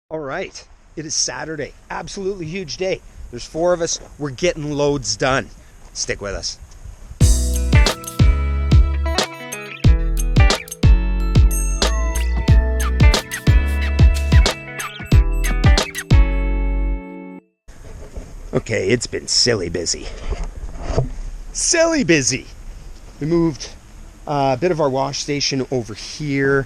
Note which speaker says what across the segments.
Speaker 1: All right, it is Saturday. Absolutely huge day. There's 4 of us. We're getting loads done. Stick with us. Okay, it's been silly busy. Silly busy. We moved a bit of our wash station over here.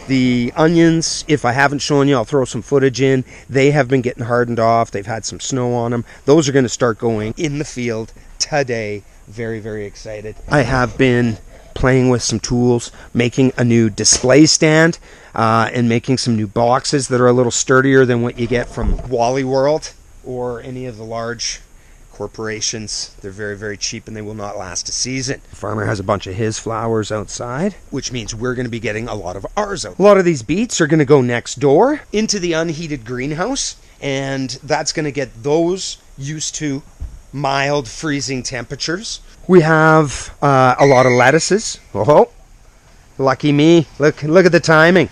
Speaker 1: The onions, if I haven't shown you, I'll throw some footage in. They have been getting hardened off. They've had some snow on them. Those are going to start going in the field today. Very, very excited. I have been playing with some tools, making a new display stand, and making some new boxes that are a little sturdier than what you get from Wally World or any of the large corporations. They're very, very cheap and they will not last a season. The farmer has a bunch of his flowers outside, which means we're going to be getting a lot of ours out. A lot of these beets are going to go next door into the unheated greenhouse, and that's going to get those used to mild freezing temperatures. We have a lot of lettuces. Oh, lucky me. Look at the timing.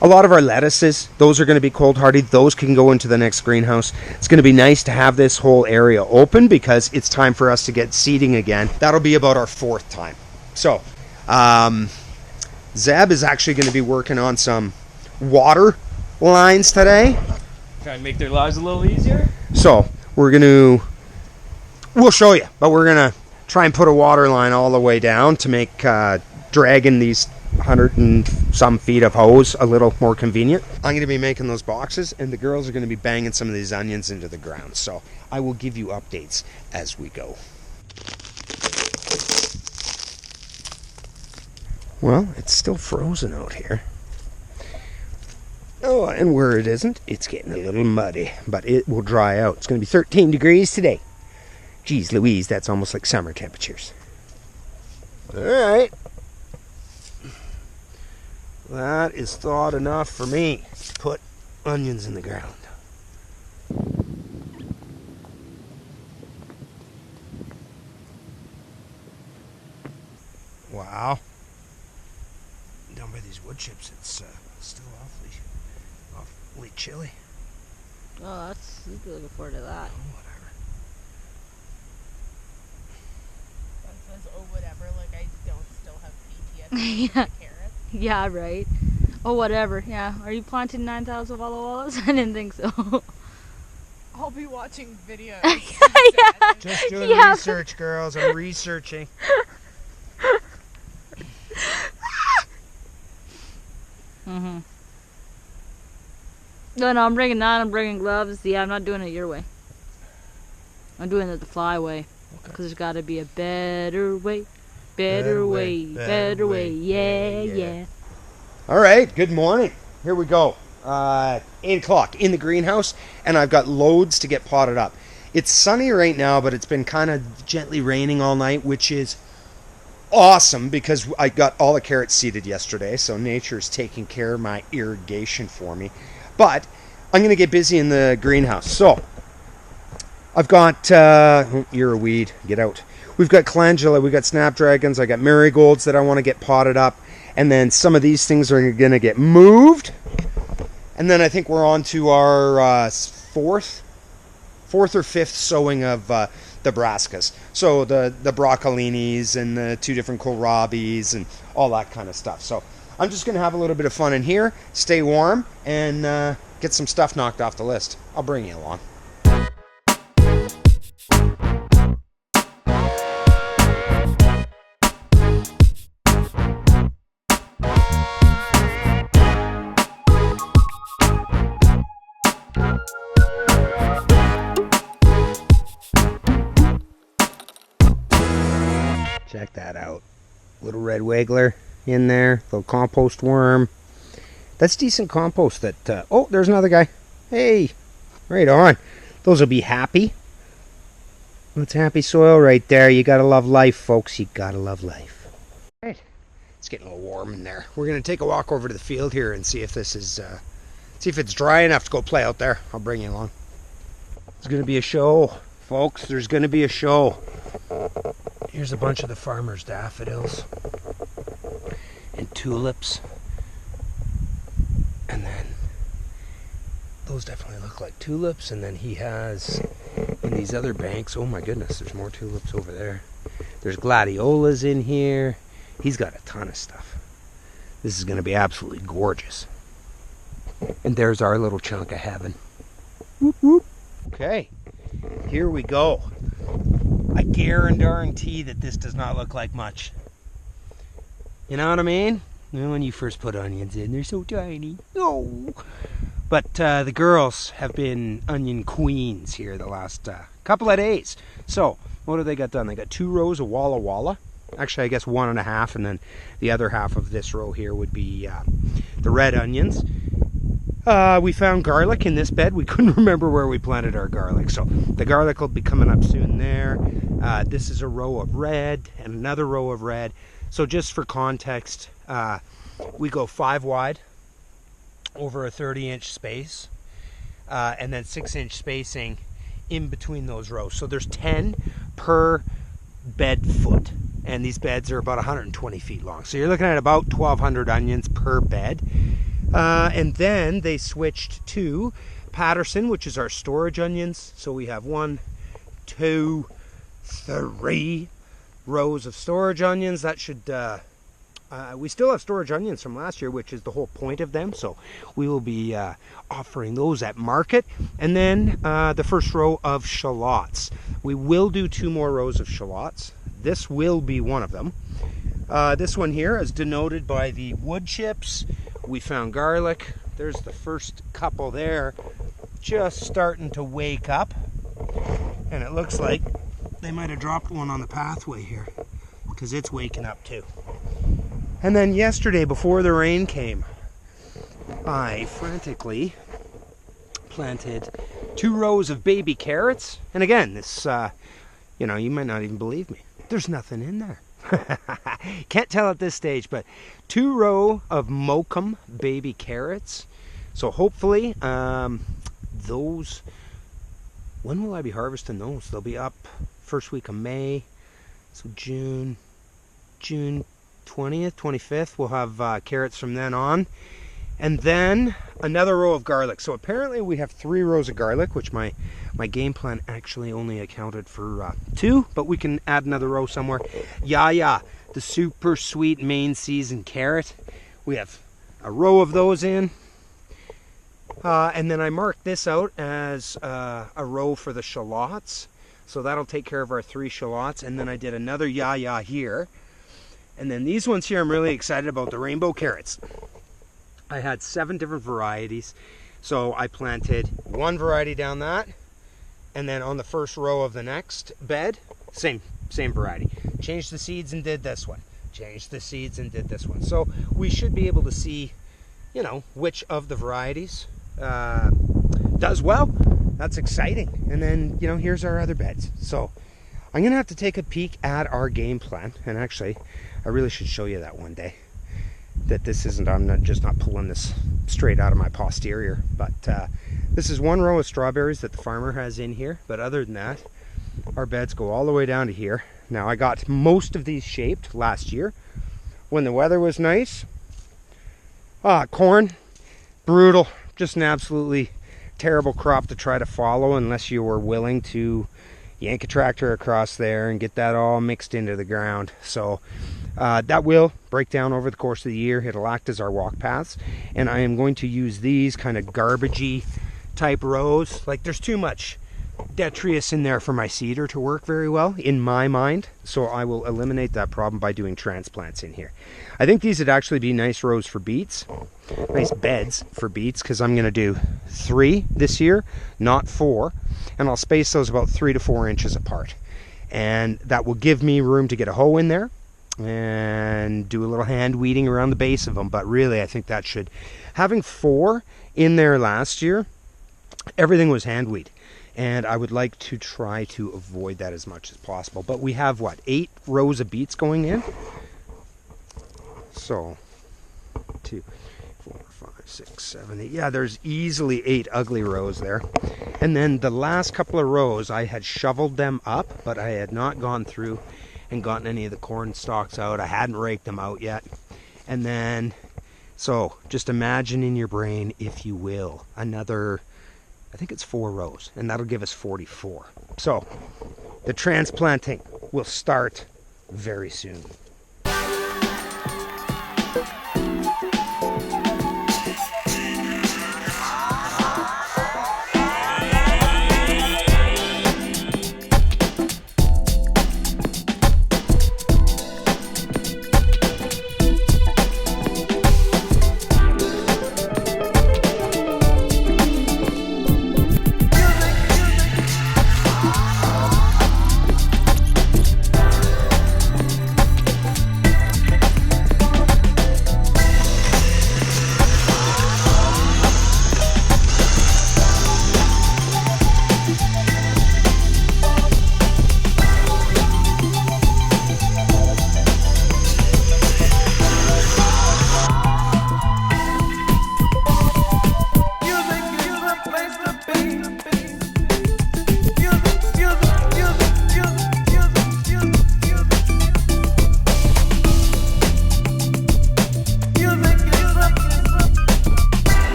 Speaker 1: A lot of our lettuces, those are going to be cold hardy. Those can go into the next greenhouse. It's going to be nice to have this whole area open because it's time for us to get seeding again. That'll be about our 4th time. So, Zeb is actually going to be working on some water lines today.
Speaker 2: Try and make their lives a little easier.
Speaker 1: So, we'll show you, but we're going to try and put a water line all the way down to make dragging these 100 and some feet of hose a little more convenient. I'm going to be making those boxes, and the girls are going to be banging some of these onions into the ground. So I will give you updates as we go. Well, it's still frozen out here. Oh, and where it isn't, it's getting a little muddy, but it will dry out. It's going to be 13 degrees today. Geez Louise, that's almost like summer temperatures. All right. That is thawed enough for me to put onions in the ground. Wow. Down by these wood chips, it's still awfully chilly.
Speaker 3: Oh, you can look forward to that.
Speaker 1: Oh, whatever.
Speaker 4: One says, oh, whatever, like I don't still have PTSD with
Speaker 3: Yeah.
Speaker 4: the carrots.
Speaker 3: Yeah, right. Oh, whatever. Yeah. Are you planting 9,000 Walla Wallas? I didn't think so.
Speaker 4: I'll be watching videos.
Speaker 3: Yeah.
Speaker 1: Just doing
Speaker 3: Yeah.
Speaker 1: research, girls. I'm researching.
Speaker 3: Mm-hmm. No, I'm bringing that. I'm bringing gloves. Yeah, I'm not doing it your way. I'm doing it the fly way. Because there's got to be a better way. Better way. Yeah.
Speaker 1: All right, good morning. Here we go. 8 o'clock in the greenhouse, and I've got loads to get potted up. It's sunny right now, but it's been kind of gently raining all night, which is awesome because I got all the carrots seeded yesterday, so nature's taking care of my irrigation for me. But I'm going to get busy in the greenhouse. So I've got, you're a weed, get out. We've got calendula, we've got snapdragons, I got marigolds that I want to get potted up, and then some of these things are going to get moved. And then I think we're on to our fourth or fifth sowing of the brassicas. So the broccolinis and the 2 different kohlrabis and all that kind of stuff. So I'm just going to have a little bit of fun in here, stay warm, and get some stuff knocked off the list. I'll bring you along. Check that out. Little red wiggler in there. Little compost worm. That's decent compost that... oh, there's another guy. Hey. Right on. Those will be happy. That's happy soil right there. You gotta love life, folks. You gotta love life. Right. It's getting a little warm in there. We're gonna take a walk over to the field here and see if this is... see if it's dry enough to go play out there. I'll bring you along. It's gonna be a show, folks. There's gonna be a show. Here's a bunch of the farmers' daffodils and tulips. And then those definitely look like tulips. And then he has in these other banks, oh my goodness, there's more tulips over there. There's gladiolas in here. He's got a ton of stuff. This is going to be absolutely gorgeous. And there's our little chunk of heaven. Whoop, whoop. Okay, here we go. I guarantee that this does not look like much. You know what I mean? When you first put onions in, they're so tiny. Oh. But the girls have been onion queens here the last couple of days. So, what have they got done? They got 2 rows of Walla Walla. Actually, I guess 1.5, and then the other half of this row here would be the red onions. We found garlic in this bed. We couldn't remember where we planted our garlic, so the garlic will be coming up soon there. This is a row of red and another row of red. So just for context, we go 5 wide over a 30-inch space, and then 6-inch spacing in between those rows. So there's 10 per bed foot, and these beds are about 120 feet long. So you're looking at about 1,200 onions per bed. And then they switched to Patterson, which is our storage onions. So we have 1, 2, 3 rows of storage onions. That should, we still have storage onions from last year, which is the whole point of them. So we will be offering those at market. And then the first row of shallots. We will do 2 more rows of shallots. This will be one of them. This one here is denoted by the wood chips. We found garlic. There's the first couple there, just starting to wake up. And it looks like they might have dropped one on the pathway here, because it's waking up too. And then yesterday, before the rain came, I frantically planted 2 rows of baby carrots. And again, this, you know, you might not even believe me. There's nothing in there. Can't tell at this stage, but 2 row of Mokum baby carrots. So hopefully, those, when will I be harvesting those? They'll be up first week of May. So June 20th, 25th, we'll have carrots from then on. And then another row of garlic. So apparently we have 3 rows of garlic, which my game plan actually only accounted for 2, but we can add another row somewhere. Yeah, the super sweet main season carrot. We have a row of those in. And then I marked this out as a row for the shallots. So that'll take care of our 3 shallots. And then I did another here. And then these ones here, I'm really excited about, the rainbow carrots. I had 7 different varieties. So I planted 1 variety down that, and then on the first row of the next bed, same variety. Changed the seeds and did this one. Changed the seeds and did this one. So we should be able to see, you know, which of the varieties does well. That's exciting. And then, you know, here's our other beds. So I'm going to have to take a peek at our game plan. And actually, I really should show you that one day. That this isn't, I'm just not pulling this straight out of my posterior, but this is 1 row of strawberries that the farmer has in here. But other than that, our beds go all the way down to here. Now I got most of these shaped last year when the weather was nice. Corn, brutal, just an absolutely terrible crop to try to follow unless you were willing to yank a tractor across there and get that all mixed into the ground. So that will break down over the course of the year. It'll act as our walk paths, and I am going to use these kind of garbagey type rows. Like, there's too much detritus in there for my cedar to work very well in my mind, so I will eliminate that problem by doing transplants in here. I think these would actually be nice rows for beets, nice beds for beets, because I'm going to do 3 this year, not 4, and I'll space those about 3 to 4 inches apart, and that will give me room to get a hoe in there and do a little hand weeding around the base of them. But really, I think that should, having 4 in there last year, everything was hand weed, and I would like to try to avoid that as much as possible. But we have, what, 8 rows of beets going in? So 2, 4, 5, 6, 7, 8. Yeah, there's easily 8 ugly rows there. And then the last couple of rows, I had shoveled them up, but I had not gone through and gotten any of the corn stalks out. I hadn't raked them out yet. And then, so just imagine in your brain, if you will, another I think it's 4 rows, and that'll give us 44. So the transplanting will start very soon.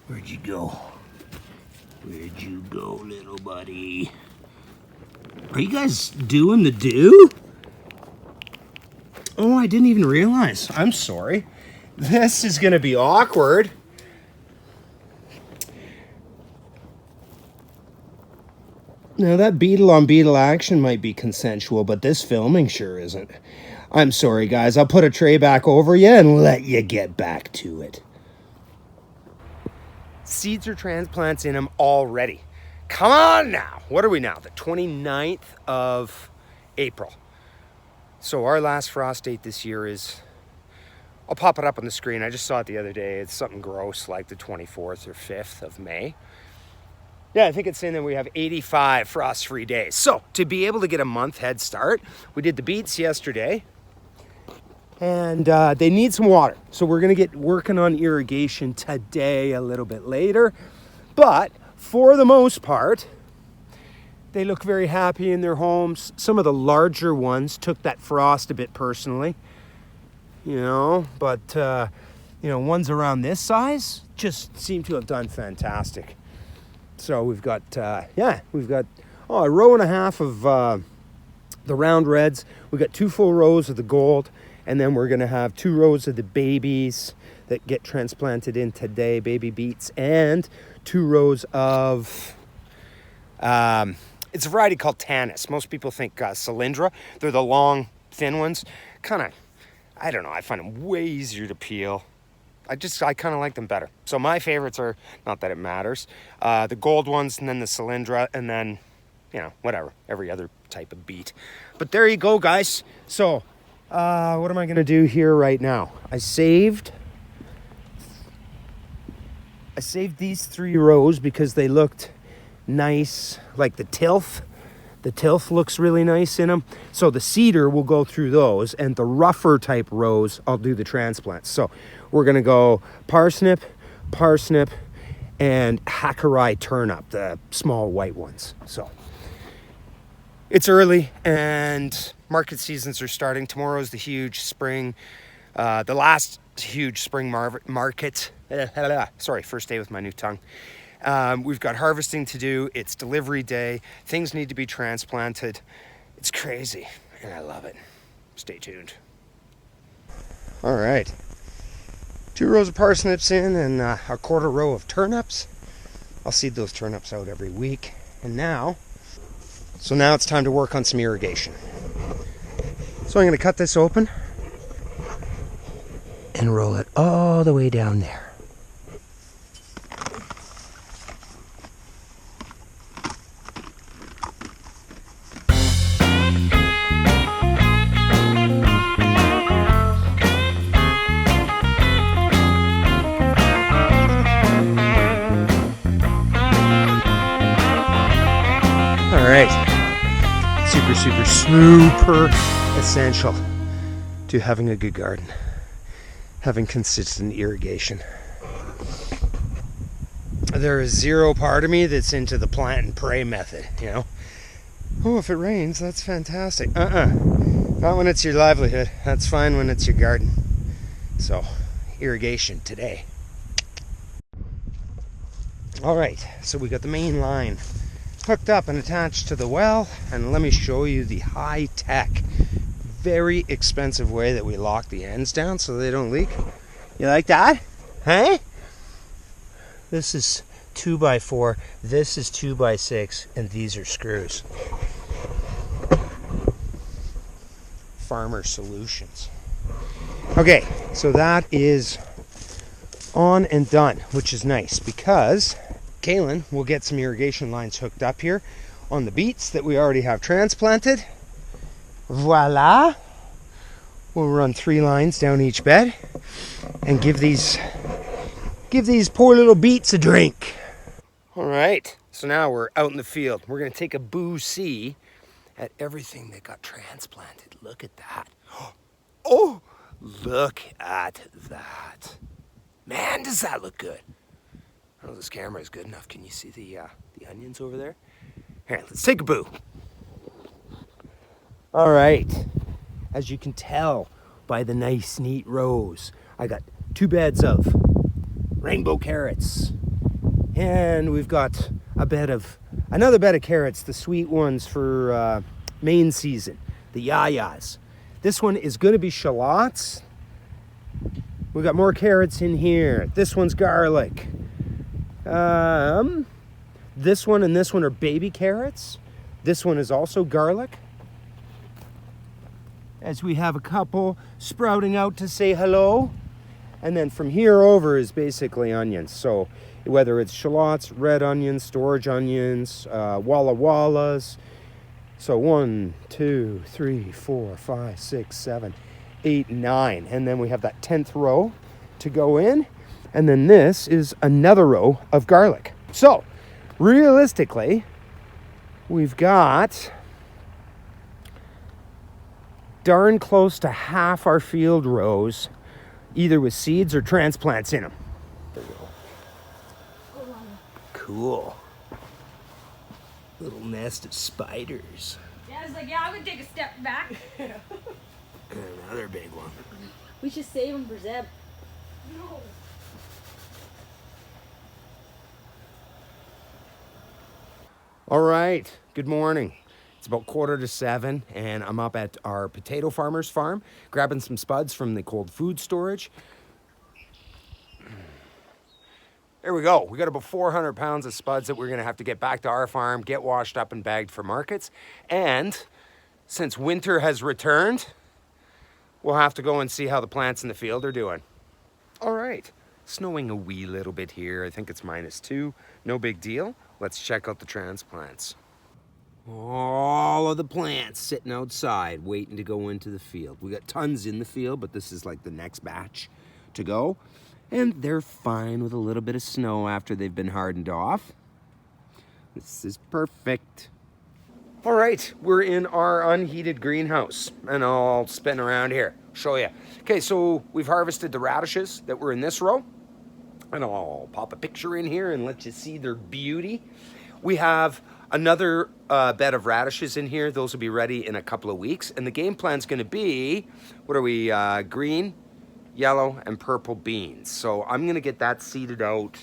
Speaker 1: Where'd you go? Where'd you go, little buddy? Are you guys doing the do? Oh, I didn't even realize. I'm sorry. This is gonna be awkward. Now that beetle on beetle action might be consensual, but this filming sure isn't. I'm sorry, guys. I'll put a tray back over you and let you get back to it. Seeds or transplants in them already. Come on now. What are we now? The 29th of April. So our last frost date this year is, I'll pop it up on the screen. I just saw it the other day. It's something gross like the 24th or 5th of May. Yeah, I think it's saying that we have 85 frost-free days. So to be able to get a month head start, we did the beets yesterday. And they need some water. So we're gonna get working on irrigation today a little bit later. But for the most part, they look very happy in their homes. Some of the larger ones took that frost a bit personally, you know, but you know, ones around this size just seem to have done fantastic. So we've got, we've got a row and a half of the round reds. We've got 2 full rows of the gold. And then we're gonna have 2 rows of the babies that get transplanted in today, baby beets, and 2 rows of, it's a variety called Tanis. Most people think Cylindra. They're the long, thin ones. I don't know, I find them way easier to peel. I kind of like them better. So my favorites are, not that it matters, the gold ones and then the Cylindra and then, you know, whatever, every other type of beet. But there you go, guys. So, what am I gonna do here right now? I saved these 3 rows because they looked nice, like the tilth. The tilth looks really nice in them. So the cedar will go through those, and the rougher type rows, I'll do the transplants. So we're gonna go parsnip, and Hackeri turnip, the small white ones. So it's early and market seasons are starting. Tomorrow's the huge spring, the last huge spring market. Sorry, first day with my new tongue. We've got harvesting to do. It's delivery day. Things need to be transplanted. It's crazy, and I love it. Stay tuned. All right. 2 rows of parsnips in and a 1/4 row of turnips. I'll seed those turnips out every week. And now it's time to work on some irrigation. So I'm going to cut this open and roll it all the way down there. All right. Super essential to having a good garden, having consistent irrigation. There is zero part of me that's into the plant and pray method, you know. Oh, if it rains, that's fantastic. Not when it's your livelihood. That's fine when it's your garden. So, irrigation today. All right, so we got the main line hooked up and attached to the well, and let me show you the high-tech, very expensive way that we lock the ends down so they don't leak. You like that? Hey? This is 2x4, this is 2x6, and these are screws. Farmer Solutions. Okay, so that is on and done, which is nice because Kaylin will get some irrigation lines hooked up here on the beets that we already have transplanted. Voila! We'll run 3 lines down each bed and give these poor little beets a drink. All right, so now we're out in the field. We're gonna take a boo-see at everything that got transplanted. Look at that. Oh, look at that. Man, does that look good. I don't know if this camera is good enough. Can you see the onions over there? Here, let's take a boo. All right, as you can tell by the nice, neat rows, I got 2 beds of rainbow carrots. And we've got another bed of carrots, the sweet ones for main season, the yayas. This one is gonna be shallots. We got more carrots in here. This one's garlic. This one and this one are baby carrots. This one is also garlic. As we have a couple sprouting out to say hello. And then from here over is basically onions. So whether it's shallots, red onions, storage onions, walla wallas. So 1, 2, 3, 4, 5, 6, 7, 8, 9. And then we have that 10th row to go in. And then this is another row of garlic. So realistically, we've got darn close to half our field rows either with seeds or transplants in them. Cool. Little nest of spiders.
Speaker 3: Yeah, I was like, yeah, I would take a step back.
Speaker 1: And another big one.
Speaker 3: We should save him for Zeb. No.
Speaker 1: All right, good morning. It's about 6:45, and I'm up at our potato farmer's farm, grabbing some spuds from the cold food storage. There we go. We got about 400 pounds of spuds that we're gonna have to get back to our farm, get washed up and bagged for markets. And since winter has returned, we'll have to go and see how the plants in the field are doing. All right, snowing a wee little bit here. I think it's -2, no big deal. Let's check out the transplants. All of the plants sitting outside waiting to go into the field. We got tons in the field, but this is like the next batch to go. And they're fine with a little bit of snow after they've been hardened off. This is perfect. All right, we're in our unheated greenhouse, and I'll spin around here, show you. Okay, so we've harvested the radishes that were in this row, and I'll pop a picture in here and let you see their beauty. We have another bed of radishes in here. Those will be ready in a couple of weeks, and the game plan's gonna be, what are we, green, yellow, and purple beans. So I'm gonna get that seeded out.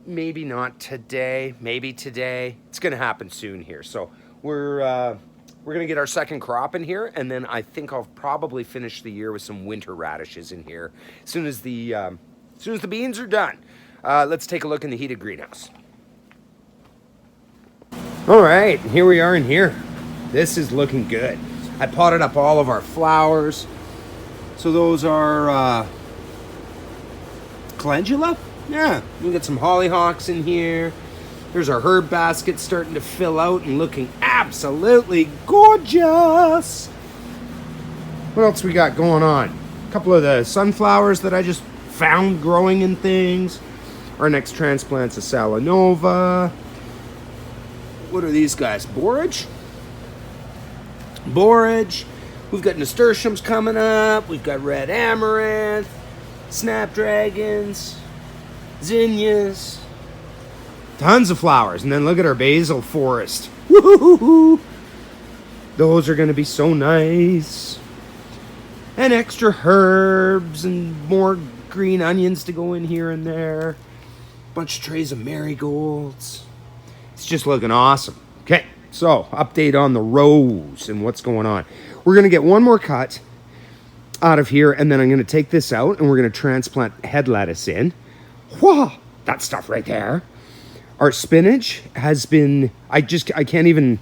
Speaker 1: Maybe not today, maybe today. It's gonna happen soon here. So we're gonna get our second crop in here, and then I think I'll probably finish the year with some winter radishes in here as soon as the beans are done. Let's take a look in the heated greenhouse. All right, here we are in here. This is looking good. I potted up all of our flowers. So those are calendula? Yeah, we got some hollyhocks in here. There's our herb basket starting to fill out and looking absolutely gorgeous. What else we got going on? A couple of the sunflowers that I just found growing in things. Our next transplant's a Salanova. What are these guys? Borage? Borage. We've got nasturtiums coming up. We've got red amaranth, snapdragons, zinnias. Tons of flowers. And then look at our basil forest. Woo! Woo-hoo-hoo-hoo. Those are going to be so nice. And extra herbs and more green onions to go in here and there. Bunch of trays of marigolds. It's just looking awesome. Okay, so update on the rows and what's going on. We're going to get one more cut out of here, and then I'm going to take this out and we're going to transplant head lettuce in. Whoa, that stuff right there. Our spinach has been, I can't even,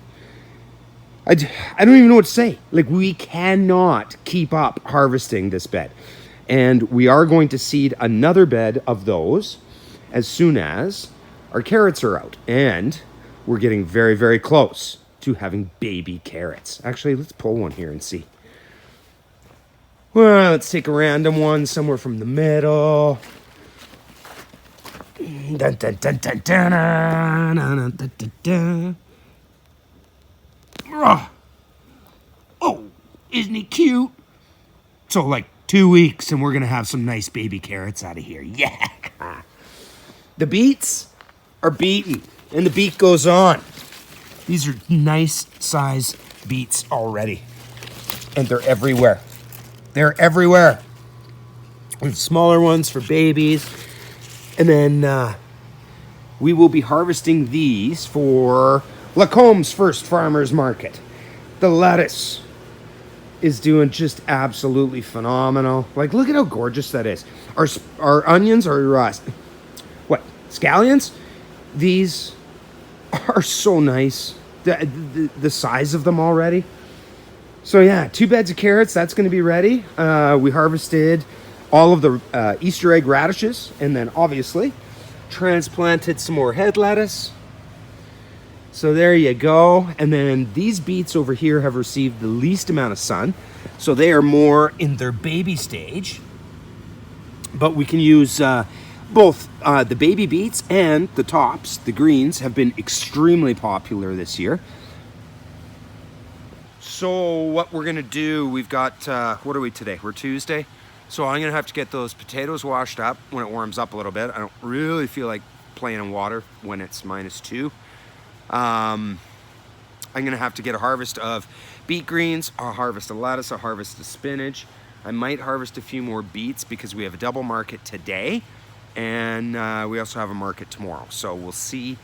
Speaker 1: I don't even know what to say. Like, we cannot keep up harvesting this bed. And we are going to seed another bed of those as soon as our carrots are out. And we're getting very, very close to having baby carrots. Actually, let's pull one here and see. Well, let's take a random one somewhere from the middle. Dun, dun, dun, dun, dun, dun, dun, dun, dun, dun. Oh, isn't he cute? So like 2 weeks and we're gonna have some nice baby carrots out of here. Yeah. The beets are beaten and the beet goes on. These are nice size beets already. And they're everywhere. They're everywhere. We have smaller ones for babies. And then we will be harvesting these for Lacomb's First Farmers Market. The lettuce is doing just absolutely phenomenal. Like, look at how gorgeous that is. Our onions are scallions? These are so nice. The size of them already. So yeah, 2 beds of carrots, that's going to be ready. We harvested all of the Easter egg radishes, and then obviously transplanted some more head lettuce. So there you go. And then these beets over here have received the least amount of sun, so they are more in their baby stage. But we can use both the baby beets and the tops. The greens have been extremely popular this year. So what we're gonna do, we've got, what are we today? We're Tuesday. So I'm gonna have to get those potatoes washed up when it warms up a little bit. I don't really feel like playing in water when it's -2. I'm gonna have to get a harvest of beet greens, a harvest of lettuce, a harvest of spinach. I might harvest a few more beets because we have a double market today, and we also have a market tomorrow. So we'll see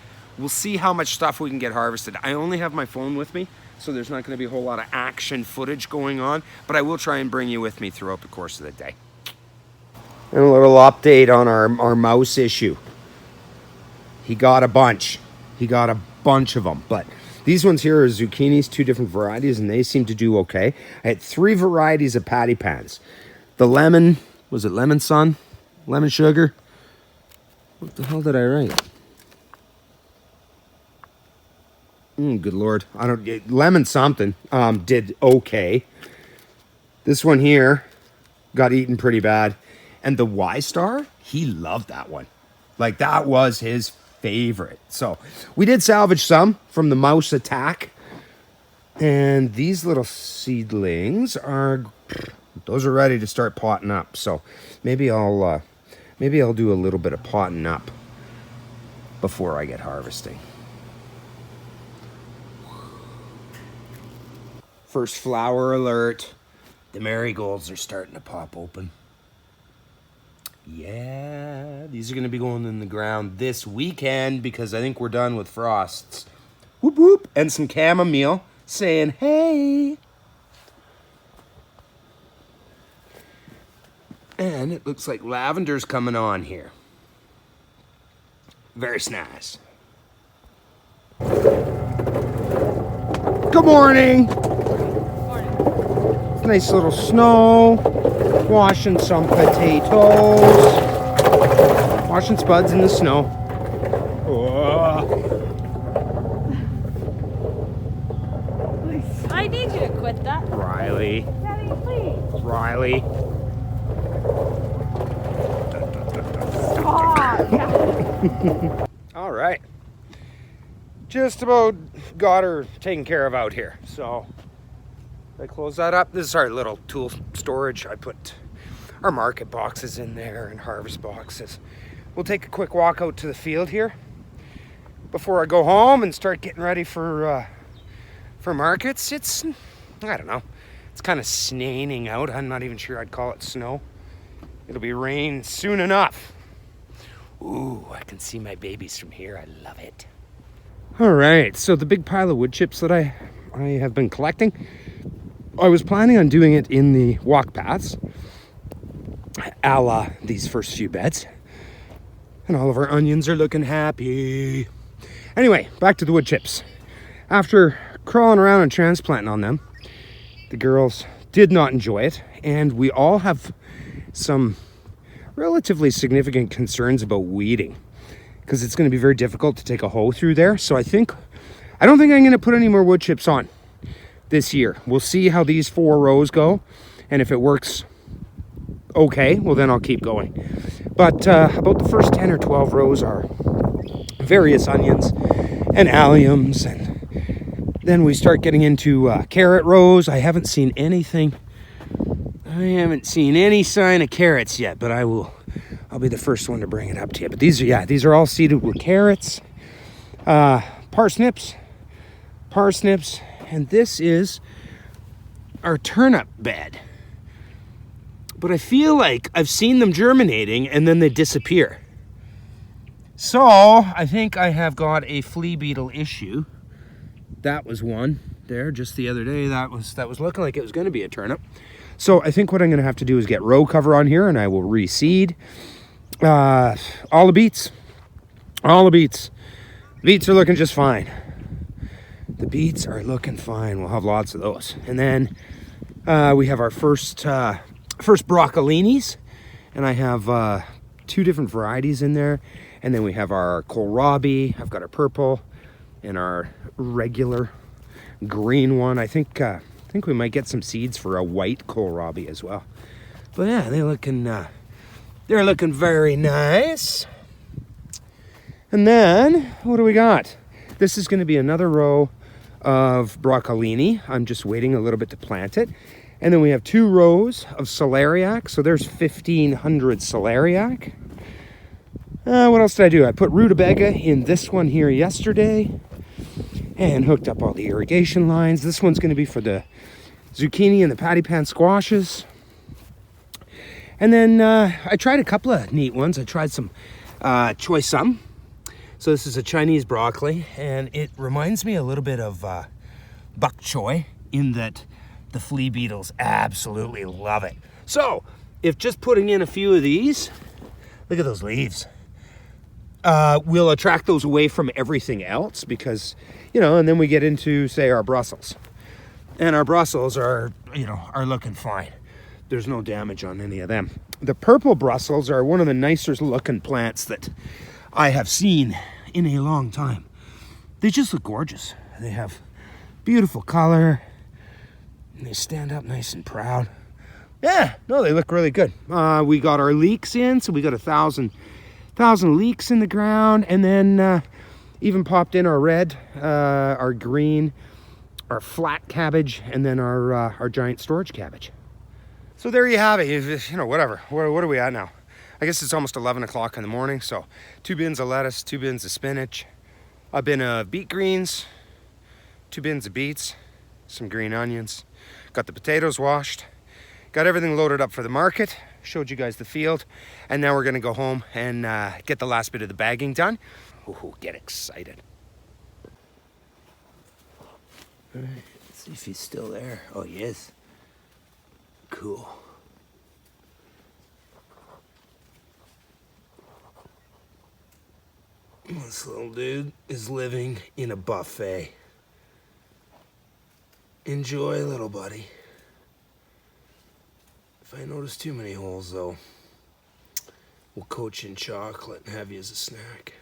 Speaker 1: how much stuff we can get harvested. I only have my phone with me, so there's not going to be a whole lot of action footage going on, but I will try and bring you with me throughout the course of the day. And a little update on our mouse issue. He got a bunch. He got a bunch of them, but these ones here are zucchinis, 2 different varieties, and they seem to do okay. I had 3 varieties of patty pans. The lemon, was it lemon sun? Lemon sugar? What the hell did I write? Good Lord. Lemon something did okay. This one here got eaten pretty bad. And the Y-Star, he loved that one. Like, that was his favorite. So we did salvage some from the mouse attack. And these little seedlings those are ready to start potting up. So maybe I'll do a little bit of potting up before I get harvesting. First flower alert. The marigolds are starting to pop open. Yeah, these are going to be going in the ground this weekend because I think we're done with frosts. Whoop whoop. And some chamomile saying, hey. And it looks like lavender's coming on here. Very nice. Good morning. Nice little snow, washing some potatoes, washing spuds in the snow.
Speaker 3: I need you to quit that.
Speaker 1: Riley.
Speaker 3: Daddy, please.
Speaker 1: Riley.
Speaker 3: Stop.
Speaker 1: All right. Just about got her taken care of out here, so I close that up. This is our little tool storage. I put our market boxes in there and harvest boxes. We'll take a quick walk out to the field here before I go home and start getting ready for for markets. It's, I don't know, it's kind of snaining out. I'm not even sure I'd call it snow. It'll be rain soon enough. Ooh, I can see my babies from here. I love it. All right, so the big pile of wood chips that I have been collecting, I was planning on doing it in the walk paths, a la these first few beds. And all of our onions are looking happy. Anyway, back to the wood chips. After crawling around and transplanting on them, the girls did not enjoy it, and we all have some relatively significant concerns about weeding, because it's going to be very difficult to take a hoe through there. So I don't think I'm going to put any more wood chips on this year. We'll see how these 4 rows go, and if it works okay, well then I'll keep going. But about the first 10 or 12 rows are various onions and alliums, and then we start getting into carrot rows. I haven't seen any sign of carrots yet, but I'll be the first one to bring it up to you. But these are all seeded with carrots, parsnips, and this is our turnip bed. But I feel like I've seen them germinating and then they disappear. So I think I have got a flea beetle issue. That was one there just the other day. That was looking like it was going to be a turnip. So I think what I'm going to have to do is get row cover on here, and I will reseed. All the beets. Beets are looking just fine. The beets are looking fine. We'll have lots of those. And then we have our first broccolinis, and I have 2 different varieties in there. And then we have our kohlrabi. I've got our purple and our regular green one. I think we might get some seeds for a white kohlrabi as well. But yeah, they're looking very nice. And then what do we got? This is going to be another row of broccolini. I'm just waiting a little bit to plant it. And then we have 2 rows of celeriac. So there's 1,500 celeriac. What else did I do? I put rutabaga in this one here yesterday and hooked up all the irrigation lines. This one's going to be for the zucchini and the patty pan squashes. And then I tried a couple of neat ones. I tried some choy sum. So this is a Chinese broccoli, and it reminds me a little bit of bok choy in that the flea beetles absolutely love it. So if just putting in a few of these, look at those leaves, we'll attract those away from everything else, because, and then we get into, say, our Brussels. And our Brussels are looking fine. There's no damage on any of them. The purple Brussels are one of the nicer looking plants that I have seen in a long time. They just look gorgeous. They have beautiful color. And they stand up nice and proud. Yeah, no, they look really good. We got our leeks in, so we got 1,000 leeks in the ground, and then even popped in our red, our green, our flat cabbage, and then our giant storage cabbage. So there you have it. Whatever. What are we at now? I guess it's almost 11 o'clock in the morning. So 2 bins of lettuce, 2 bins of spinach, a bin of beet greens, 2 bins of beets, some green onions. Got the potatoes washed. Got everything loaded up for the market. Showed you guys the field. And now we're going to go home and get the last bit of the bagging done. Ooh, get excited. All right, let's see if he's still there. Oh, he is. Cool. This little dude is living in a buffet. Enjoy, little buddy. If I notice too many holes, though, we'll coach in chocolate and have you as a snack.